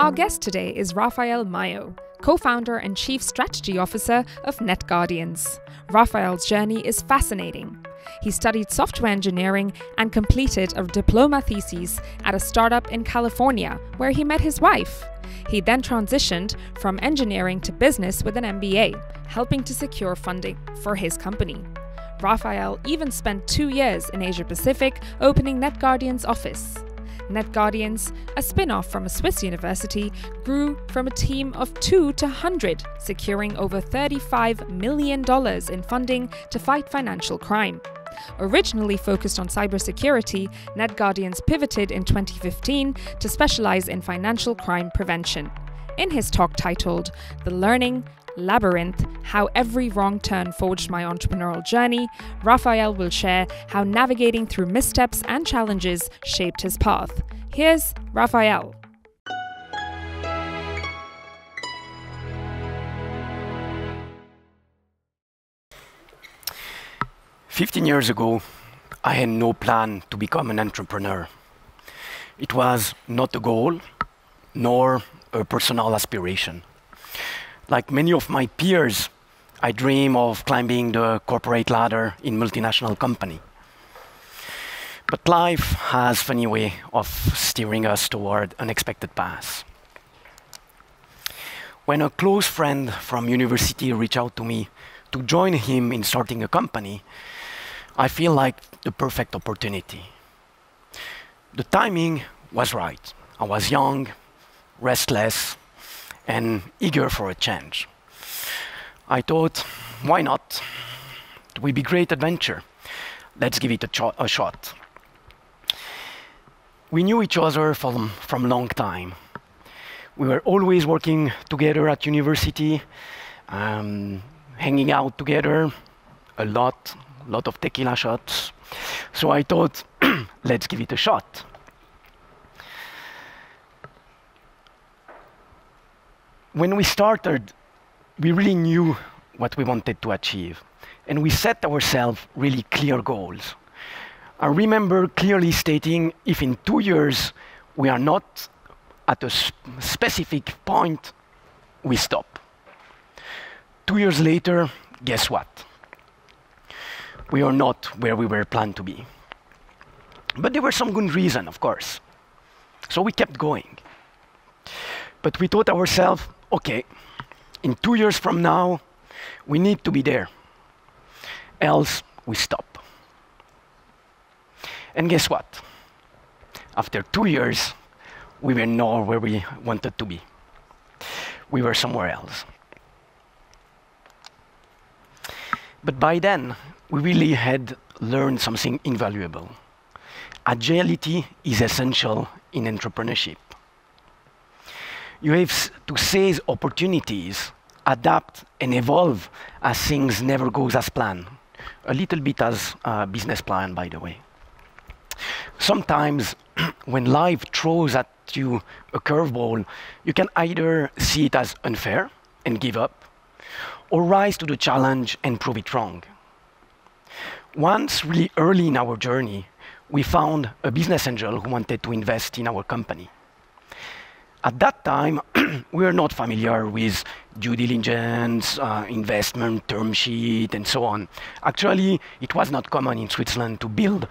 Our guest today is Raffael Maio, co-founder and chief strategy officer of Netguardians. Raffael's journey is fascinating. He studied software engineering and completed a diploma thesis at a startup in California, where he met his wife. He then transitioned from engineering to business with an MBA, helping to secure funding for his company. Raffael even spent 2 years in Asia Pacific opening Netguardians' office. Netguardians, a spin-off from a Swiss university, grew from a team of 2 to 100, securing over $35 million in funding to fight financial crime. Originally focused on cybersecurity, Netguardians pivoted in 2015 to specialise in financial crime prevention. In his talk titled The Learning Labyrinth, How Every Wrong Turn Forged My Entrepreneurial Journey, Raffael will share how navigating through missteps and challenges shaped his path. Here's Raffael. "15 years ago, I had no plan to become an entrepreneur. It was not a goal, nor a personal aspiration. Like many of my peers, I dream of climbing the corporate ladder in multinational company. But life has a funny way of steering us toward unexpected paths. When a close friend from university reached out to me to join him in starting a company, I feel like the perfect opportunity. The timing was right. I was young, restless, and eager for a change. I thought, why not? It will be a great adventure. Let's give it a shot. We knew each other from a long time. We were always working together at university, hanging out together, a lot of tequila shots. So I thought, let's give it a shot. When we started, we really knew what we wanted to achieve, and we set ourselves really clear goals. I remember clearly stating, if in 2 years we are not at a specific point, we stop. 2 years later, guess what? We are not where we were planned to be. But there were some good reasons, of course. So we kept going. But we thought ourselves, okay, in 2 years from now, we need to be there. Else, we stop. And guess what? After 2 years, we were not where we wanted to be. We were somewhere else. But by then, we really had learned something invaluable. Agility is essential in entrepreneurship. You have to seize opportunities, adapt and evolve as things never go as planned. A little bit as a business plan, by the way. Sometimes when life throws at you a curveball, you can either see it as unfair and give up, or rise to the challenge and prove it wrong. Once, really early in our journey, we found a business angel who wanted to invest in our company. At that time, we were not familiar with due diligence, investment, term sheet, and so on. Actually, it was not common in Switzerland to build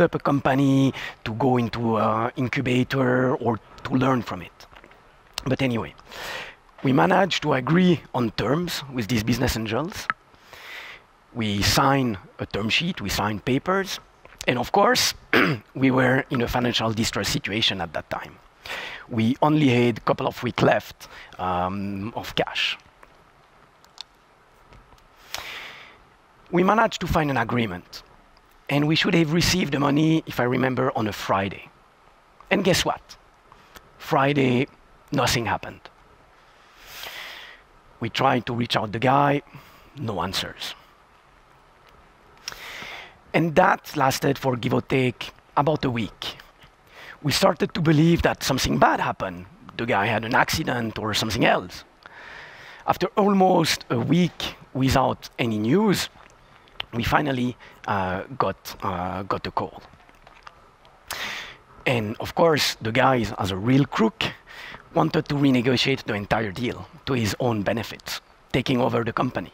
up a company, to go into an incubator, or to learn from it. But anyway, we managed to agree on terms with these business angels. We signed a term sheet, we signed papers, and of course, we were in a financial distress situation at that time. We only had a couple of weeks left of cash. We managed to find an agreement, and we should have received the money, if I remember, on a Friday. And guess what? Friday, nothing happened. We tried to reach out the guy, no answers. And that lasted for, give or take, about a week. We started to believe that something bad happened. The guy had an accident or something else. After almost a week without any news, we finally got a call. And of course, the guy, as a real crook, wanted to renegotiate the entire deal to his own benefit, taking over the company.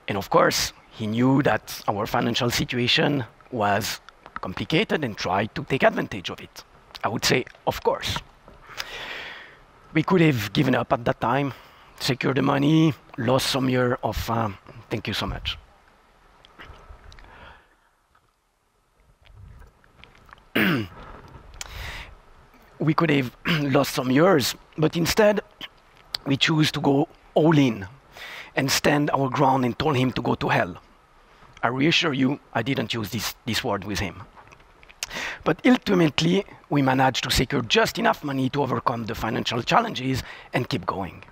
And of course, he knew that our financial situation was complicated and tried to take advantage of it. I would say, of course. We could have given up at that time, secured the money, lost some year of, thank you so much. We could have lost some years, but instead we choose to go all in and stand our ground and told him to go to hell. I reassure you, I didn't use this word with him. But ultimately, we managed to secure just enough money to overcome the financial challenges and keep going.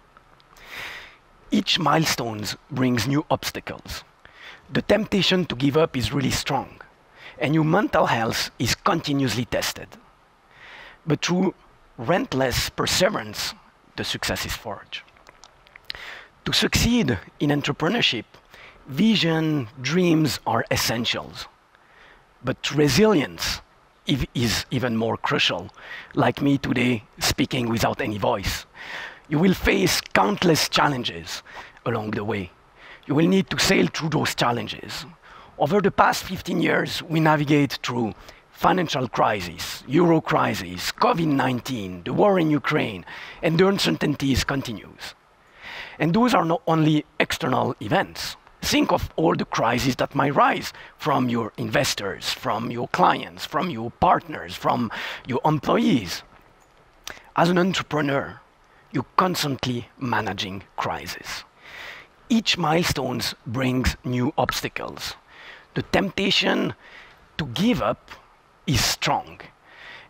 Each milestone brings new obstacles. The temptation to give up is really strong, and your mental health is continuously tested. But through relentless perseverance, the success is forged. To succeed in entrepreneurship, vision, dreams are essentials. But resilience is even more crucial, like me today speaking without any voice. You will face countless challenges along the way. You will need to sail through those challenges. Over the past 15 years, we navigate through financial crisis, euro crisis, COVID-19, the war in Ukraine, and the uncertainties continues. And those are not only external events. Think of all the crises that might rise from your investors, from your clients, from your partners, from your employees. As an entrepreneur, you're constantly managing crises. Each milestone brings new obstacles. The temptation to give up is strong,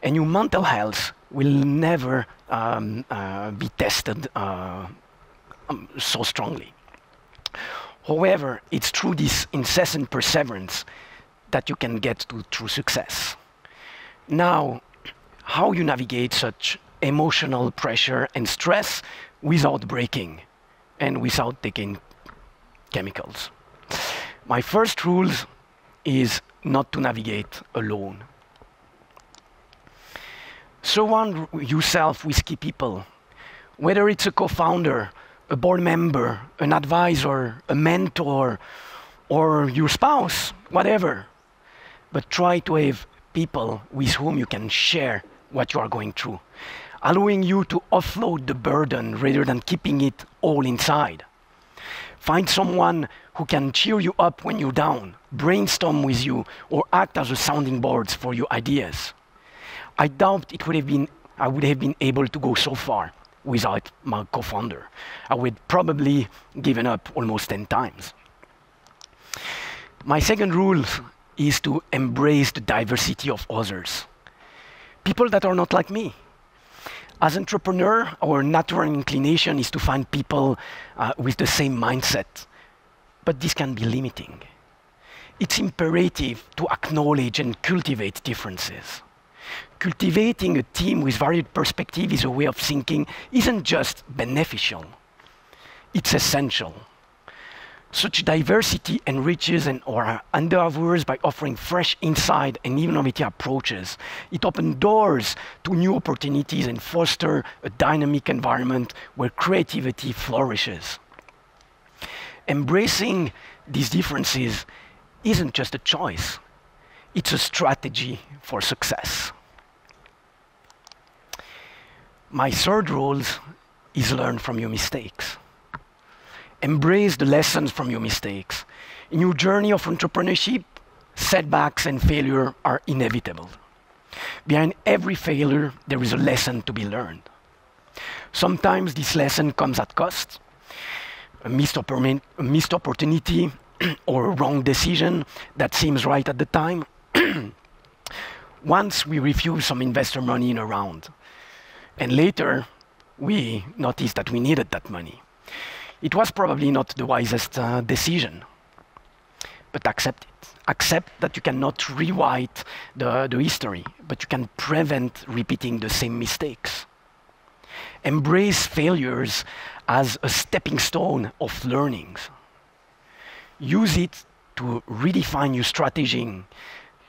and your mental health will never be tested so strongly. However, it's through this incessant perseverance that you can get to true success. Now, how you navigate such emotional pressure and stress without breaking and without taking chemicals. My first rule is not to navigate alone. Surround yourself with key people, whether it's a co-founder, a board member, an advisor, a mentor, or your spouse, whatever. But try to have people with whom you can share what you are going through, allowing you to offload the burden rather than keeping it all inside. Find someone who can cheer you up when you're down, brainstorm with you, or act as a sounding board for your ideas. I doubt I would have been able to go so far without my co-founder. I would probably given up almost 10 times. My second rule is to embrace the diversity of others. People that are not like me. As entrepreneur, our natural inclination is to find people with the same mindset, but this can be limiting. It's imperative to acknowledge and cultivate differences. Cultivating a team with varied perspectives is a way of thinking isn't just beneficial, it's essential. Such diversity enriches our endeavors by offering fresh insight and innovative approaches. It opens doors to new opportunities and fosters a dynamic environment where creativity flourishes. Embracing these differences isn't just a choice, it's a strategy for success. My third rule is learn from your mistakes. Embrace the lessons from your mistakes. In your journey of entrepreneurship, setbacks and failure are inevitable. Behind every failure, there is a lesson to be learned. Sometimes this lesson comes at cost, a missed opportunity or a wrong decision that seems right at the time. Once we refused some investor money in a round, and later we noticed that we needed that money. It was probably not the wisest decision, but accept it. Accept that you cannot rewrite the history, but you can prevent repeating the same mistakes. Embrace failures as a stepping stone of learnings. Use it to redefine your strategy,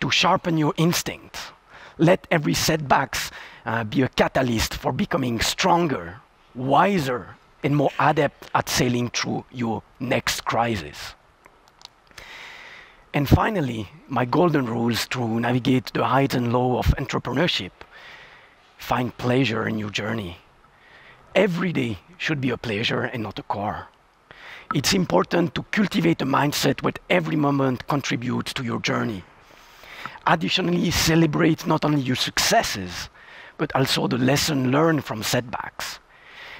to sharpen your instincts. Let every setback be a catalyst for becoming stronger, wiser, and more adept at sailing through your next crisis. And finally, my golden rules to navigate the highs and lows of entrepreneurship. Find pleasure in your journey. Every day should be a pleasure and not a chore. It's important to cultivate a mindset where every moment contributes to your journey. Additionally, celebrate not only your successes, but also the lesson learned from setbacks.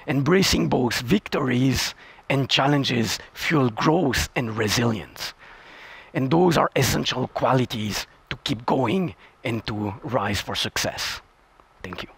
Embracing both victories and challenges fuel growth and resilience. And those are essential qualities to keep going and to rise for success. Thank you.